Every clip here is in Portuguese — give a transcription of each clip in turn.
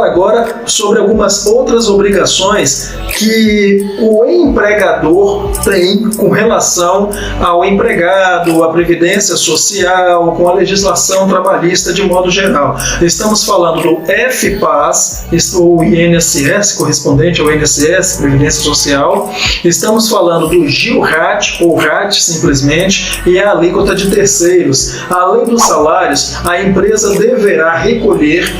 agora sobre algumas outras obrigações que o empregador tem com relação ao empregado, à previdência social, com a legislação trabalhista de modo geral. Estamos falando do FPAS, o INSS, correspondente ao INSS, Previdência Social. Estamos falando do GIL-RAT, ou RAT simplesmente, e a alíquota de terceiros. Além dos salários, a empresa deverá recolher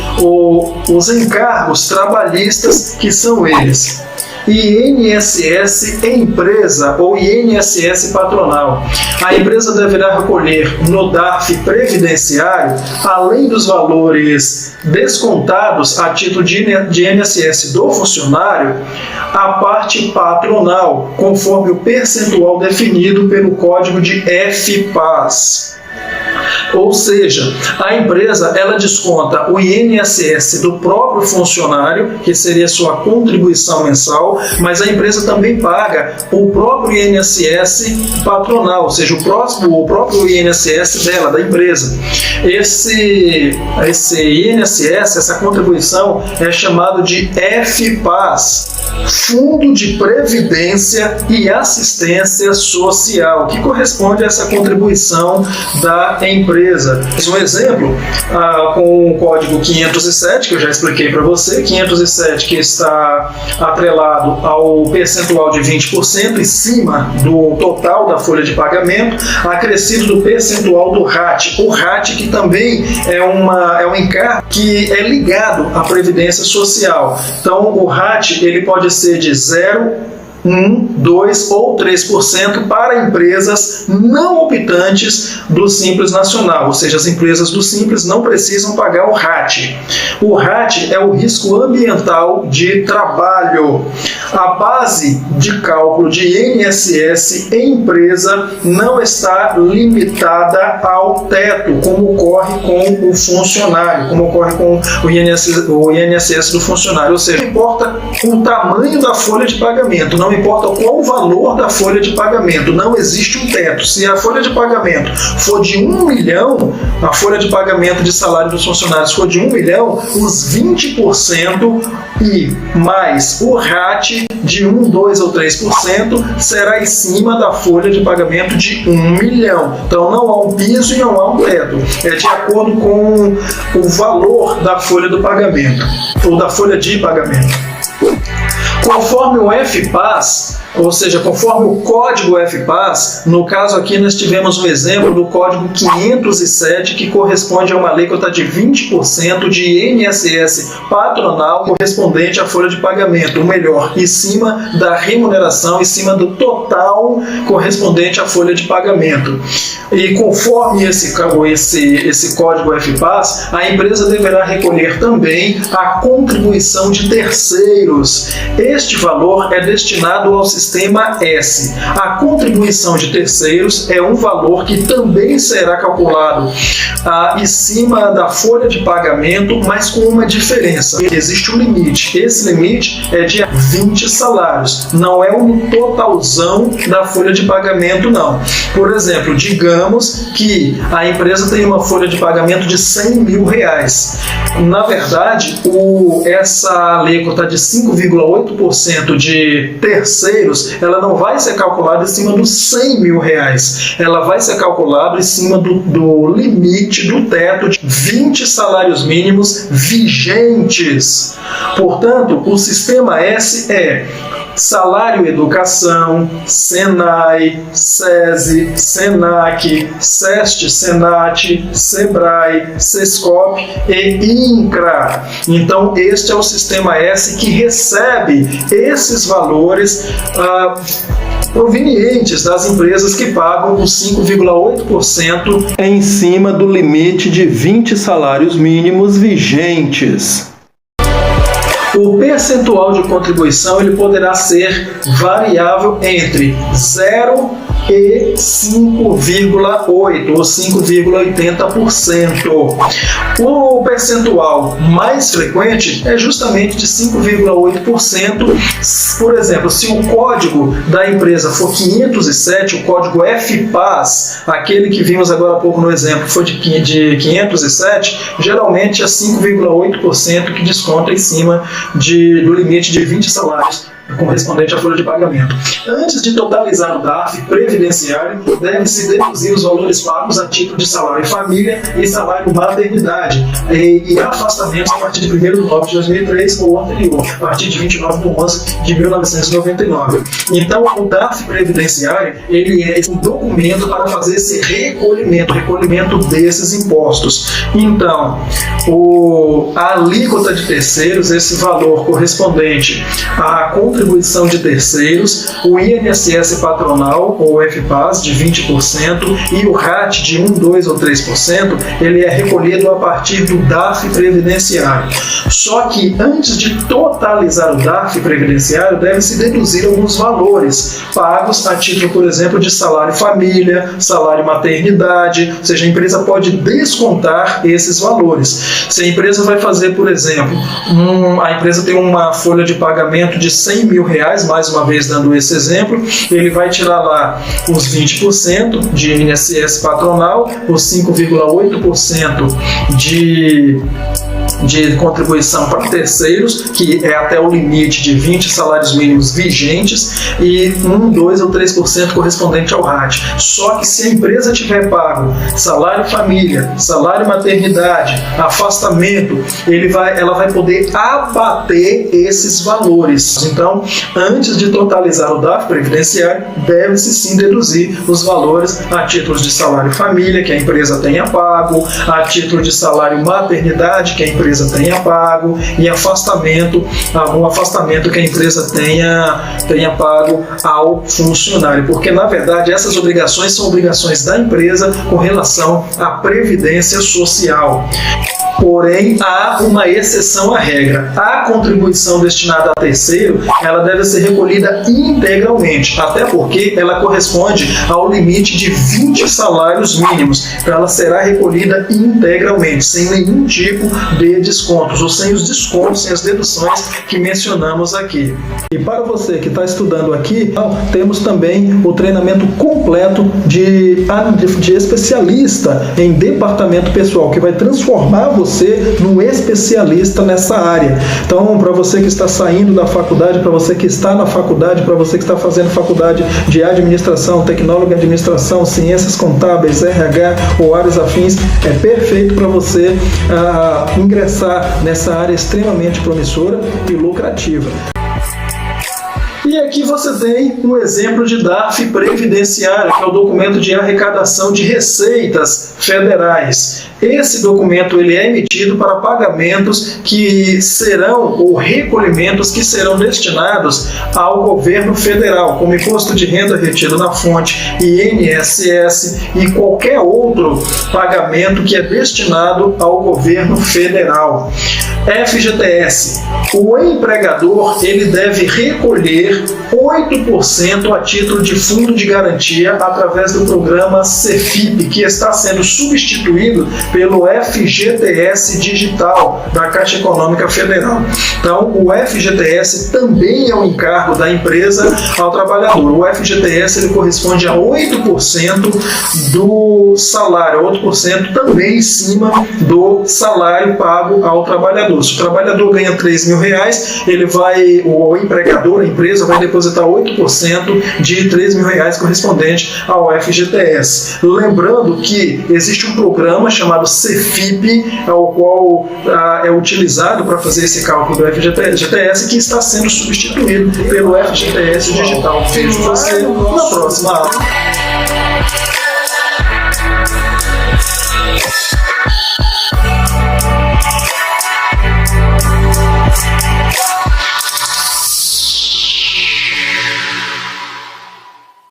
os encargos trabalhistas, que são eles: INSS empresa ou INSS patronal. A empresa deverá recolher no DARF previdenciário, além dos valores descontados a título de INSS do funcionário, a parte patronal, conforme o percentual definido pelo código de FPAS. Ou seja, a empresa ela desconta o INSS do próprio funcionário, que seria sua contribuição mensal, mas a empresa também paga o próprio INSS patronal, ou seja, o próprio INSS dela, da empresa. Esse INSS, essa contribuição, é chamado de FPAS, Fundo de Previdência e Assistência Social, que corresponde a essa contribuição da empresa. Um exemplo, com o código 507, que eu já expliquei para você, 507 que está atrelado ao percentual de 20% em cima do total da folha de pagamento, acrescido do percentual do RAT. O RAT que também é um encargo que é ligado à Previdência Social. Então, o RAT ele pode ser de 0%, 1%, 2% ou 3% para empresas não optantes do Simples Nacional, ou seja, as empresas do Simples não precisam pagar o RAT. O RAT é o risco ambiental de trabalho. A base de cálculo de INSS em empresa não está limitada ao teto, como ocorre com o funcionário, como ocorre com o INSS do funcionário, ou seja, não importa o tamanho da folha de pagamento, não importa qual o valor da folha de pagamento, não existe um teto. Se a folha de pagamento for de 1 milhão, a folha de pagamento de salário dos funcionários for de 1 milhão, os 20% e mais o RAT de 1, 2 ou 3% será em cima da folha de pagamento de 1 milhão. Então não há um piso e não há um teto. É de acordo com o valor da folha do pagamento, ou da folha de pagamento. Conforme o FPAS, ou seja, conforme o código FPAS, no caso aqui nós tivemos um exemplo do código 507, que corresponde a uma alíquota de 20% de INSS patronal correspondente à folha de pagamento, ou melhor, em cima da remuneração, em cima do total correspondente à folha de pagamento. E conforme esse código FPAS, a empresa deverá recolher também a contribuição de terceiros. Este valor é destinado ao sistema S. A contribuição de terceiros é um valor que também será calculado em cima da folha de pagamento, mas com uma diferença. Existe um limite. Esse limite é de 20 salários. Não é um totalzão da folha de pagamento, não. Por exemplo, digamos que a empresa tem uma folha de pagamento de 100 mil reais. Na verdade, essa alíquota de 5,8% de terceiros, ela não vai ser calculada em cima dos 100 mil reais. Ela vai ser calculada em cima do limite, do teto de 20 salários mínimos vigentes. Portanto, o sistema S é Salário Educação, Senai, SESI, Senac, SEST, Senat, Sebrae, Sescop e INCRA. Então, este é o sistema S que recebe esses valores provenientes das empresas que pagam os 5,8% em cima do limite de 20 salários mínimos vigentes. O percentual de contribuição ele poderá ser variável entre 0 e 5,8% ou 5,80%. O percentual mais frequente é justamente de 5,8%. Por exemplo, se o código da empresa for 507, o código FPAS, aquele que vimos agora há pouco no exemplo, foi de 507, geralmente é 5,8% que desconta em cima do limite de 20 salários correspondente à folha de pagamento. Antes de totalizar o DARF previdenciário, deve-se deduzir os valores pagos a título de salário família e salário maternidade e afastamentos a partir de 1º de novembro de 2003 ou anterior, a partir de 29 de 11 de 1999. Então, o DARF previdenciário ele é um documento para fazer esse recolhimento desses impostos. Então, a alíquota de terceiros, esse valor correspondente à contribuição de terceiros, o INSS patronal, ou FPAS, de 20%, e o RAT de 1%, 2% ou 3%, ele é recolhido a partir do DARF previdenciário. Só que antes de totalizar o DARF previdenciário, deve-se deduzir alguns valores pagos a título, por exemplo, de salário família, salário maternidade, ou seja, a empresa pode descontar esses valores. Se a empresa vai fazer, por exemplo, a empresa tem uma folha de pagamento de R$100 mil, mais uma vez dando esse exemplo, ele vai tirar lá os 20% de INSS patronal, os 5,8% de contribuição para terceiros, que é até o limite de 20 salários mínimos vigentes, e 1%, 2% ou 3% correspondente ao RAT. Só que se a empresa tiver pago salário família, salário maternidade, afastamento, ela vai poder abater esses valores. Então, antes de totalizar o DARF previdenciário, deve-se sim deduzir os valores a título de salário família, que a empresa tenha pago, a título de salário maternidade, que a empresa tenha pago, e algum afastamento que a empresa tenha pago ao funcionário, porque na verdade essas obrigações são obrigações da empresa com relação à previdência social. Porém, há uma exceção à regra. A contribuição destinada a terceiro, ela deve ser recolhida integralmente, até porque ela corresponde ao limite de 20 salários mínimos. Então, ela será recolhida integralmente, sem nenhum tipo de descontos, ou sem os descontos, sem as deduções que mencionamos aqui. E para você que está estudando aqui, temos também o treinamento completo de especialista em departamento pessoal, que vai transformar você num especialista nessa área. Então, para você que está saindo da faculdade, para você que está na faculdade, para você que está fazendo faculdade de administração, tecnólogo em administração, ciências contábeis, RH ou áreas afins, é perfeito para você ingressar nessa área extremamente promissora e lucrativa. E aqui você tem um exemplo de DARF previdenciário, que é o documento de arrecadação de receitas federais. Esse documento ele é emitido para pagamentos que serão, ou recolhimentos que serão destinados ao governo federal, como imposto de renda retido na fonte, INSS e qualquer outro pagamento que é destinado ao governo federal. FGTS. O empregador ele deve recolher 8% a título de fundo de garantia através do programa CEFIP, que está sendo substituído pelo FGTS digital da Caixa Econômica Federal. Então, o FGTS também é um encargo da empresa ao trabalhador. O FGTS ele corresponde a 8% do salário, 8% também em cima do salário pago ao trabalhador. Se o trabalhador ganha R$3 mil, o empregador, a empresa, vai depositar 8% de R$3 mil correspondente ao FGTS. Lembrando que existe um programa chamado CEFIP, ao qual é utilizado para fazer esse cálculo do FGTS, que está sendo substituído pelo FGTS digital. Vejo você na próxima aula.